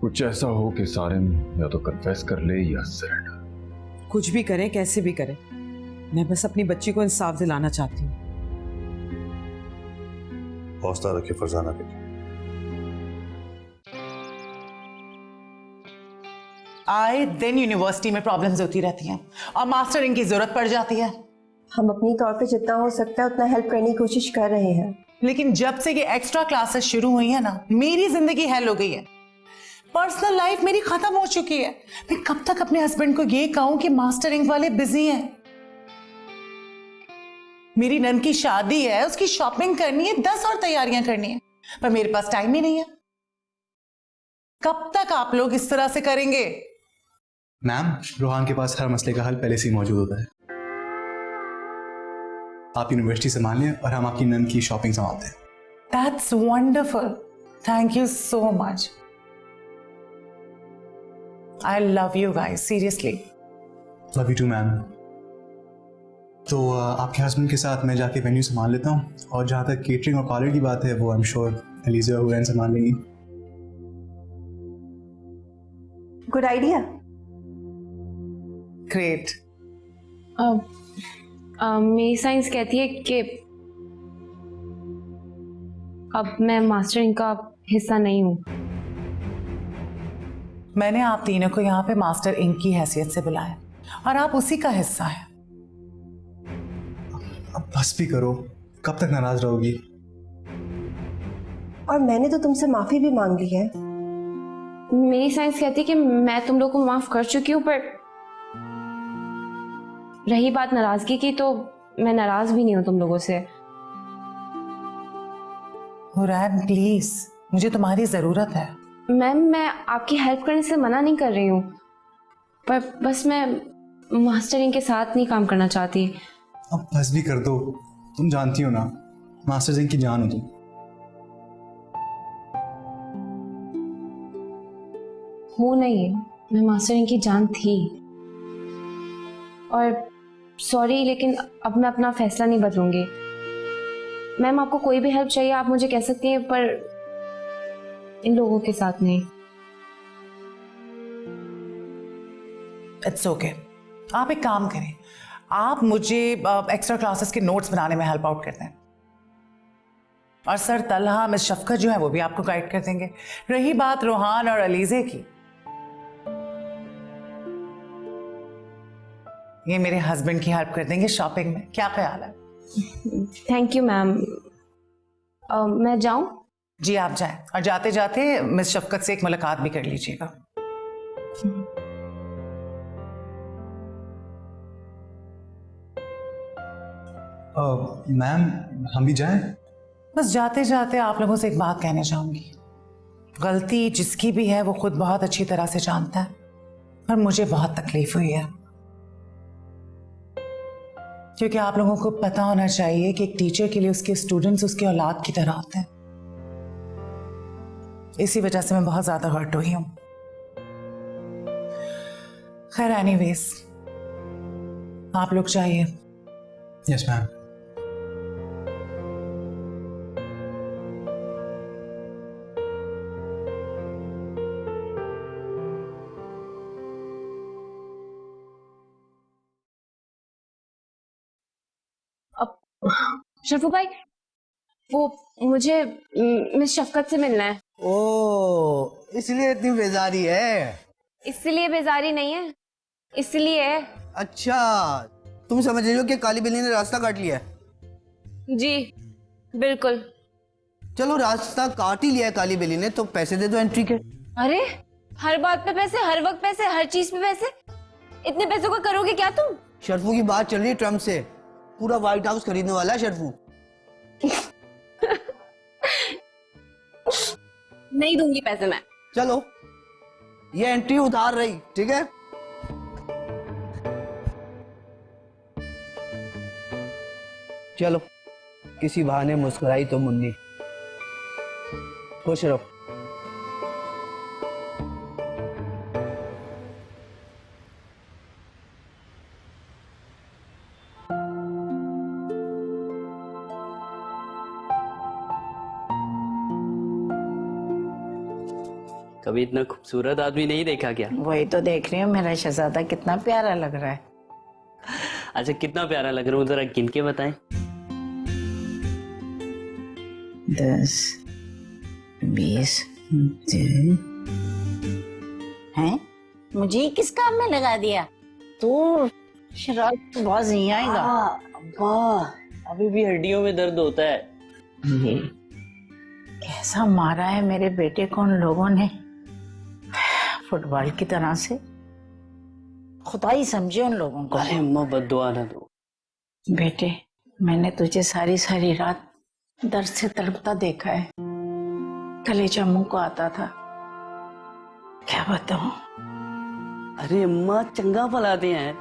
कुछ ऐसा हो कि सारिन या तो कन्फेस कर ले या सरेंडर। कुछ भी करें, कैसे भी करें, मैं बस अपनी बच्ची को इंसाफ दिलाना चाहती हूँ। हौसला रखिए फरजाना बेटी। आए दिन यूनिवर्सिटी में प्रॉब्लम्स होती रहती हैं और मास्टरिंग की जरूरत पड़ जाती है। हम अपनी तौर पे जितना हो सकता है उतना हेल्प करने की कोशिश कर रहे हैं। लेकिन जब से ये एक्स्ट्रा क्लासेस शुरू हुई है ना, मेरी जिंदगी हेल हो गई है। पर्सनल लाइफ मेरी खत्म हो चुकी है। मैं कब तक अपने हस्बैंड को ये कहूं कि मास्टरिंग वाले बिजी हैं। मेरी नन की शादी है, उसकी शॉपिंग करनी है, 10 और तैयारियां करनी है, पर मेरे पास टाइम ही नहीं है। कब तक आप लोग इस तरह से करेंगे? मैम, रोहान के पास हर मसले का हल पहले से ही मौजूद होता है। आप यूनिवर्सिटी संभाल लें और हम आपकी नन की शॉपिंग संभालते हैं। That's wonderful. Thank you so much. I love you guys, seriously. Love you too ma'am. तो आपके हस्बैंड के साथ मैं जाके वेन्यू संभाल लेता हूँ, और जहाँ तक केटरिंग और कॉलर की बात है वो आई एम श्योर एलिजा और हुरैन संभाल लेंगी। Good idea. Great. मेरी साइंस कहती है कि अब मैं मास्टरिंग का हिस्सा नहीं हूँ। मैंने आप तीनों को यहाँ पे मास्टर इंक की हैसियत से बुलाया और आप उसी का हिस्सा हैं। अब बस भी करो, कब तक नाराज रहोगी? और मैंने तो तुमसे माफी भी मांग ली है। मेरी साइंस कहती है कि मैं तुम लोग को माफ कर चुकी हूँ, पर रही बात नाराजगी की तो मैं नाराज भी नहीं हूँ तुम लोगों से। हुरैन प्लीज, मुझे तुम्हारी जरूरत है। मैम, मैं आपकी हेल्प करने से मना नहीं कर रही हूँ, पर बस मैं मास्टरिंग के साथ नहीं काम करना चाहती। अब बस भी कर दो, तुम जानती हो ना मास्टर जिंग की जान हो तुम। हो नहीं, मैं मास्टरिंग की जान थी। और सॉरी, लेकिन अब मैं अपना फैसला नहीं बदलूंगी। मैम, आपको कोई भी हेल्प चाहिए आप मुझे कह सकती हैं, पर इन लोगों के साथ नहीं। It's okay. आप एक काम करें, आप मुझे एक्स्ट्रा क्लासेस के नोट्स बनाने में हेल्प आउट करते हैं, और सर तलहा, मिस शफकत जो है वो भी आपको गाइड कर देंगे। रही बात रोहान और अलीजे की, ये मेरे हस्बैंड की हेल्प कर देंगे शॉपिंग में। क्या ख्याल है? Thank you ma'am. मैं जाऊं? जी आप जाएं, और जाते जाते मिस शफकत से एक मुलाकात भी कर लीजिएगा। मैम, हम भी जाएं? बस जाते जाते आप लोगों से एक बात कहना चाहूंगी। गलती जिसकी भी है वो खुद बहुत अच्छी तरह से जानता है, पर मुझे बहुत तकलीफ हुई है, क्योंकि आप लोगों को पता होना चाहिए कि एक टीचर के लिए उसके स्टूडेंट्स उसके औलाद की तरह होते हैं। इसी वजह से मैं बहुत ज्यादा हर्ट हुई हूं। खैर एनीवेज, आप लोग चाहिए। Yes ma'am. शफू भाई, वो मुझे मिस शफकत से मिलना है। ओ, इसलिए इतनी बेजारी है? इसलिए बेजारी नहीं है, इसलिए। अच्छा, तुम समझ रही हो कि काली बिल्ली ने रास्ता काट लिया है? जी बिल्कुल। चलो, रास्ता काट ही लिया है काली बिल्ली ने, तो पैसे दे दो एंट्री के। अरे, हर बात पे पैसे, हर वक्त पैसे, हर चीज पे पैसे। इतने पैसों का करोगे क्या तुम? शर्फू की बात चल रही है ट्रम्प से, पूरा व्हाइट हाउस खरीदने वाला है शर्फू। नहीं दूंगी पैसे मैं। चलो, ये एंट्री उतार रही, ठीक है? चलो, किसी बहाने मुस्कुराई तो मुन्नी। खुश रहो। कभी इतना खूबसूरत आदमी नहीं देखा क्या? वही तो देख रही हूँ, मेरा शहजादा कितना प्यारा लग रहा है। अच्छा कितना प्यारा लग रहा हूँ, जरा गिन के बताएं। 10, 20 हैं? मुझे ही किस काम में लगा दिया? तू शराब बहुत नहीं आएगा। अब्बा अभी भी हड्डियों में दर्द होता है। ये कैसा मारा है मेरे बेटे को उन लोगों ने, फुटबॉल की तरह से। खुदा ही समझे उन लोगों को। अरे अम्मा बद्दुआ ना दो। बेटे मैंने तुझे सारी सारी रात दर्द से तड़पता देखा है, कलेजा मुंह को आता था, क्या बताऊं। अरे अम्मा चंगा भलाते हैं,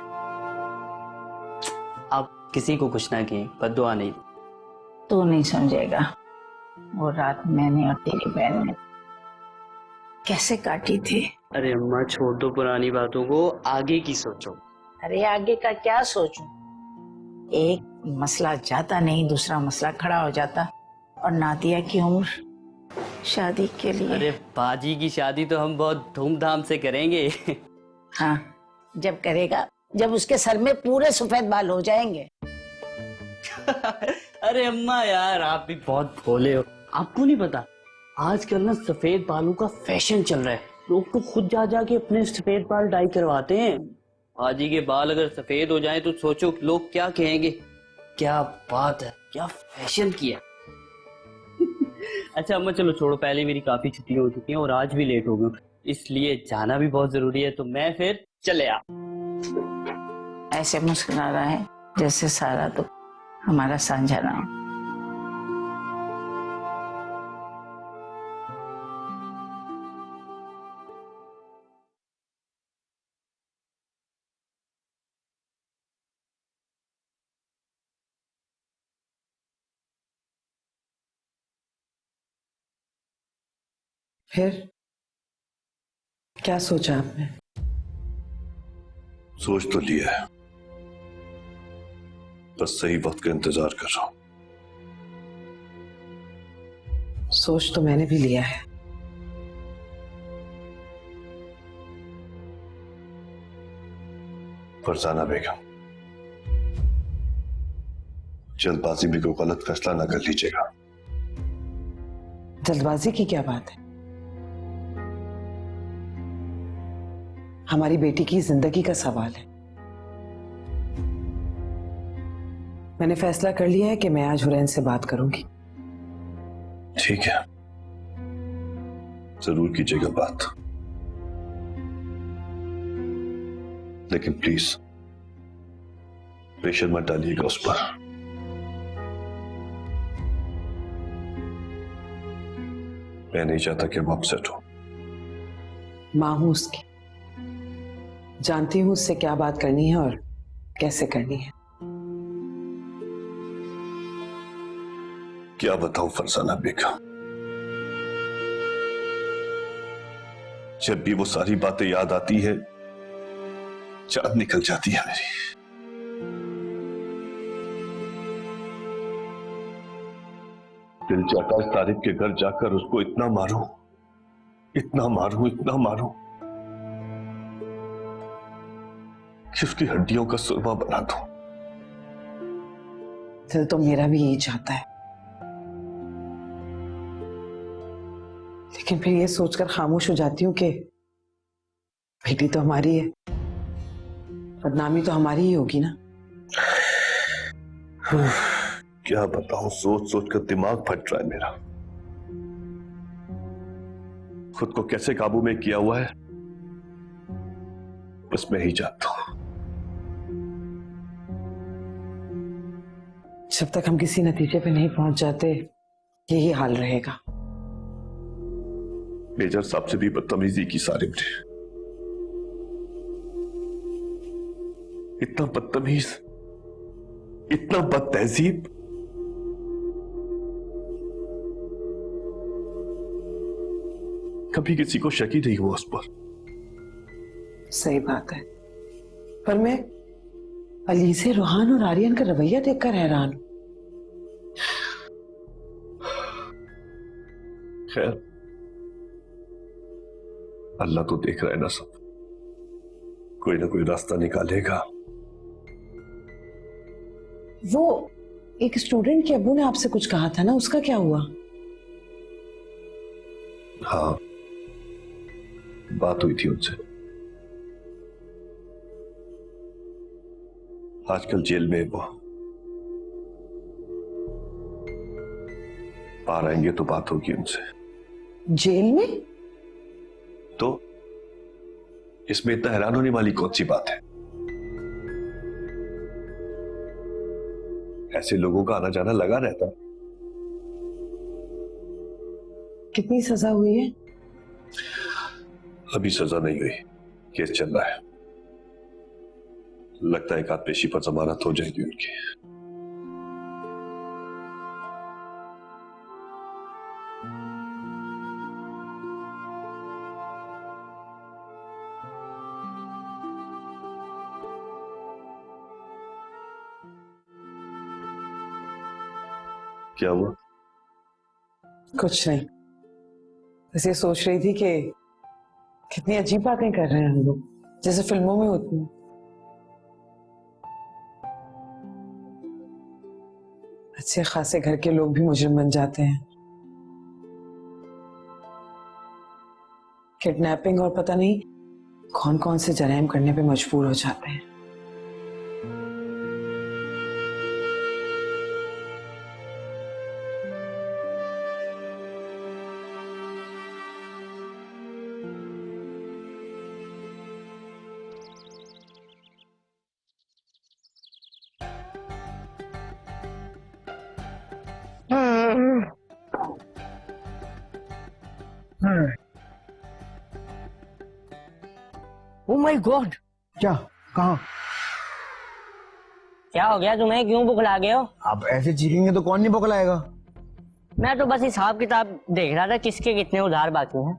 आप किसी को कुछ ना कहें, बद्दुआ नहीं। तू नहीं समझेगा, वो रात मैंने और तेरी बहन ने कैसे काटी थी। अरे अम्मा छोड़ दो पुरानी बातों को, आगे की सोचो। अरे आगे का क्या सोचूं, एक मसला जाता नहीं दूसरा मसला खड़ा हो जाता, और नादिया की उम्र शादी के लिए। अरे बाजी की शादी तो हम बहुत धूमधाम से करेंगे। हाँ जब करेगा, जब उसके सर में पूरे सफेद बाल हो जाएंगे। अरे अम्मा यार आप भी बहुत भोले हो, आपको नहीं पता आजकल ना सफेद बालों का फैशन चल रहा है, लोग तो खुद जा जाके अपने सफेद बाल डाई करवाते हैं। बाजी के बाल अगर सफेद हो जाएं तो सोचो लोग क्या कहेंगे। क्या बात है, क्या फैशन किया। अच्छा अम्मा चलो छोड़ो, पहले मेरी काफी छुट्टियां हो चुकी हैं और आज भी लेट हो गई, इसलिए जाना भी बहुत जरूरी है, तो मैं फिर चले आ। ऐसे मुस्कुरा रहा है जैसे सारा तो हमारा साझा ना हो। फिर क्या सोचा आपने? सोच तो लिया है, बस सही वक्त का इंतजार कर रहा हूं। सोच तो मैंने भी लिया है। फरजाना बेगम, जल्दबाजी में कोई गलत फैसला ना कर लीजिएगा। जल्दबाजी की क्या बात है? हमारी बेटी की जिंदगी का सवाल है। मैंने फैसला कर लिया है कि मैं आज हुरैन से बात करूंगी। ठीक है, जरूर कीजिएगा बात, लेकिन प्लीज प्रेशर मत डालिएगा उस पर। मैं नहीं चाहता कि वो अपसेट हो। मां हूं उसकी, जानती हूं उससे क्या बात करनी है और कैसे करनी है। क्या बताऊं फरजाना बेगम, जब भी वो सारी बातें याद आती है जान निकल जाती है मेरी। दिल चाहता है तारिफ के घर जाकर उसको इतना मारूं, इतना मारूं, इतना मारूं कि उसकी हड्डियों का सुरमा बना दूं। दिल तो मेरा भी यही चाहता है, लेकिन फिर ये सोचकर खामोश हो जाती हूँ कि बेटी तो हमारी है, बदनामी तो हमारी ही होगी ना। क्या बताऊं, सोच सोच कर दिमाग फट रहा है मेरा। खुद को कैसे काबू में किया हुआ है बस मैं ही जानता हूं। जब तक हम किसी नतीजे पे नहीं पहुंच जाते यही हाल रहेगा। मेजर साहब से भी बदतमीजी की सारिम ने, इतना बदतमीज, इतना बदतहजीब। कभी किसी को शक ही नहीं हुआ उस पर। सही बात है, पर मैं अलीज़े, रूहान और आर्यन का रवैया देखकर हैरान हूं। खैर अल्लाह तो देख रहा है ना सब, कोई ना कोई रास्ता निकालेगा। वो एक स्टूडेंट के अब्बू ने आपसे कुछ कहा था ना, उसका क्या हुआ? हाँ, बात हुई थी उनसे। आजकल जेल में वो बाहर आएंगे तो बात होगी उनसे। जेल में? तो इसमें इतना हैरान होने वाली कौन सी बात है? ऐसे लोगों का आना जाना लगा रहता है। कितनी सजा हुई है? अभी सजा नहीं हुई, केस चल रहा है। लगता है एक आध पेशी पर जमानत हो जाएगी उनकी। क्या हुआ? कुछ नहीं, बस ये सोच रही थी कि कितनी अजीब बातें कर रहे हैं हम लोग, जैसे फिल्मों में होती हैं। अच्छे खासे घर के लोग भी मुजरिम बन जाते हैं। किडनैपिंग और पता नहीं कौन कौन से जराइम करने पे मजबूर हो जाते हैं। ओह माय गॉड, क्या? कहाँ? क्या हो गया तुम्हें? क्यों बुखला गए हो? आप ऐसे चीखेंगे तो कौन नहीं पकड़ाएगा? मैं तो बस हिसाब किताब देख रहा था किसके कितने उधार बाकी हैं।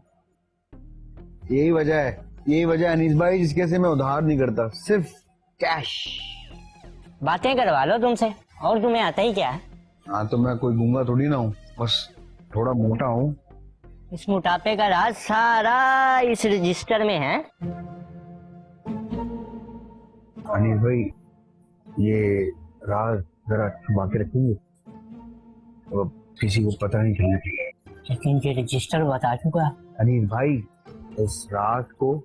यही वजह है, यही वजह है अनीस भाई जिसके से मैं उधार नहीं करता, सिर्फ कैश। बातें करवा लो तुमसे, और तुम्हें आता ही क्या है? हाँ तो मैं कोई गूंगा थोड़ी ना हूँ, बस थोड़ा मोटा हूँ। इस मोटापे का राज सारा इस रजिस्टर में है। अनीस भाई ये राज जरा छुपा के रखेंगे, तो किसी को पता नहीं चलना चाहिए। लेकिन ये रजिस्टर बता चुका। अनीस भाई इस राज को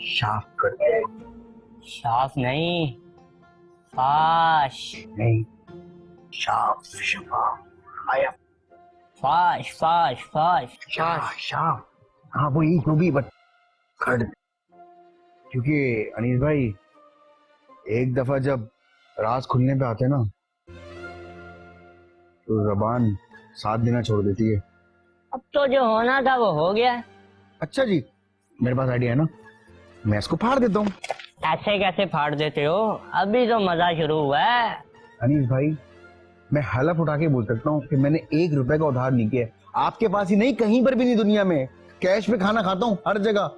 साफ कर दे। साफ नहीं, फाश। नहीं, साफ शफाफ आया। फाश फाश फाश शाफ। हाँ वो ही जो भी, बट कर दे। क्योंकि अनीस भाई एक दफा जब राज खुलने पे आते ना तो जबान साथ देना छोड़ देती है। अब तो जो होना था वो हो गया। अच्छा जी, मेरे पास आइडिया है ना, मैं इसको फाड़ देता हूँ। ऐसे कैसे फाड़ देते हो? अभी तो मजा शुरू हुआ है। अनीस भाई मैं हलफ उठा के बोल सकता हूँ कि मैंने 1 रुपए का उधार नहीं किया। आपके पास ही नहीं, कहीं पर भी नहीं दुनिया में। कैश पे खाना खाता हूँ हर जगह।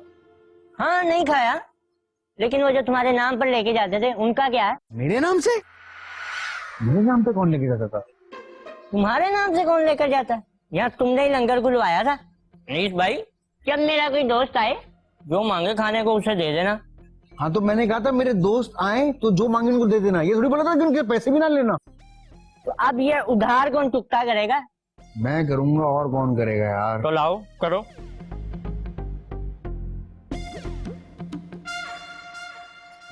हाँ नहीं खाया, लेकिन वो जो तुम्हारे नाम पर लेके जाते थे उनका क्या है? मेरे नाम से? मेरे नाम पे कौन लेके जाता था? तुम्हारे नाम से कौन लेकर जाता है? यहाँ तुमने ही लंगर खुलवाया था। अनीस भाई जब मेरा कोई दोस्त आए जो मांगे खाने को उसे दे देना। हाँ तो मैंने कहा था मेरे दोस्त आए तो जो मांगे उनको दे देना, ये थोड़ी बोला था कि उनके पैसे भी ना लेना। तो अब ये उधार कौन चुकता करेगा? मैं करूंगा, और कौन करेगा यार। तो लाओ करो।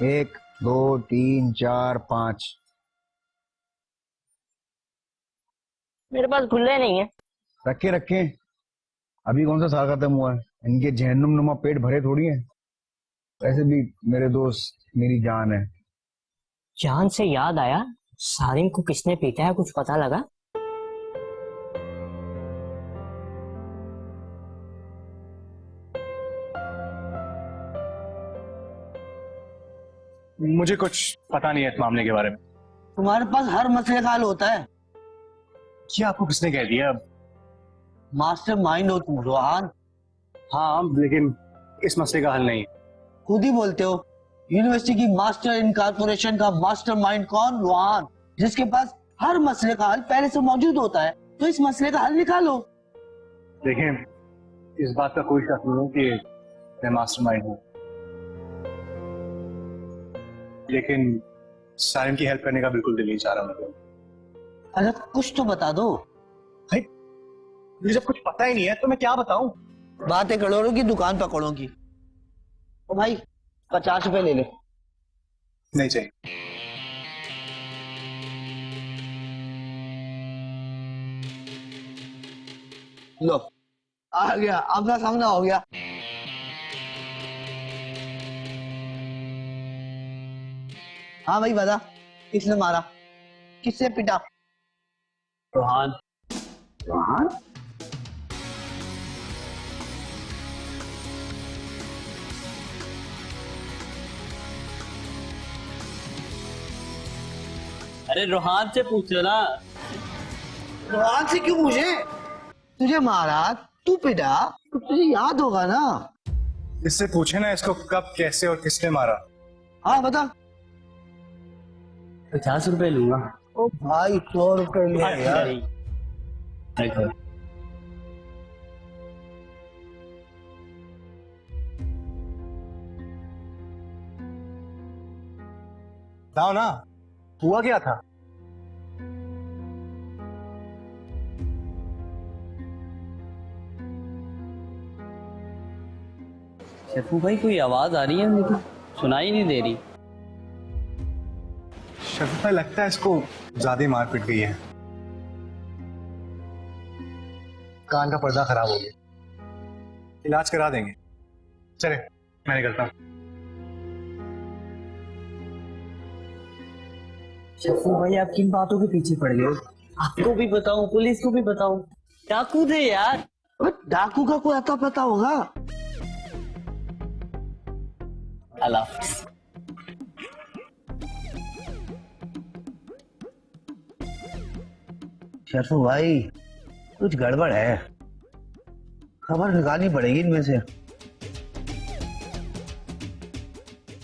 एक, दो, तीन, चार, 5। मेरे पास खुले नहीं है। रखे रखे, अभी कौन सा साल खत्म हुआ है, इनके जहन्नुम नुमा पेट भरे थोड़ी है। वैसे भी मेरे दोस्त मेरी जान है। जान से याद आया, सारिम को किसने पीटा है, कुछ पता लगा? मुझे कुछ पता नहीं है इस मामले के बारे में। तुम्हारे पास हर मसले का हल होता है। ये आपको किसने कह दिया? मास्टर माइंड हो तुम रोहान। हाँ लेकिन इस मसले का हल नहीं है। खुद ही बोलते हो। यूनिवर्सिटी की मास्टर इनकॉर्पोरेशन का मास्टर माइंड कौन? रोहान, जिसके पास हर मसले का हल पहले से मौजूद होता है। तो इस मसले का हल निकालो। देखें, इस बात का कोई शक नहीं है कि मैं मास्टरमाइंड हूँ, लेकिन सारिन की हेल्प करने का बिल्कुल दिल नहीं चाह रहा मतलब। अरे कुछ तो बता दो। भाई मुझे जब कुछ पता ही नहीं है तो मैं क्या बताऊं? बातें करोड़ों की, दुकान पकड़ों की। ओ भाई 50 रुपए ले ले। नहीं चाहिए। लो आ गया, आपका सामना हो गया। हाँ भाई बता, किसने मारा, किससे पिटा? रोहान। रोहान? अरे रोहान से पूछ लो ना। रोहान से क्यों पूछे? तुझे मारा, तू पिटा, तो तुझे याद होगा ना। इससे पूछे ना इसको कब, कैसे और किसने मारा। हाँ बता। 50 रुपए लूंगा। ओ भाई 100 रुपए ले यार। देखो बताओ ना, हुआ क्या था? शफू भाई कोई आवाज आ रही है मुझे, सुनाई नहीं दे रही। शफीफा लगता है इसको ज्यादा मार पिट गई है, कान का पर्दा खराब हो गया, इलाज करा देंगे। चले मैं निकलता हूँ। शफू भाई आप किन बातों के पीछे पड़ गए? आपको भी बताऊं, पुलिस को भी बताऊं? डाकू थे यार। डाकू का कोई अता पता होगा? अल्लाह हाफिज। शरफू भाई कुछ गड़बड़ है, खबर निकालनी पड़ेगी इनमें से।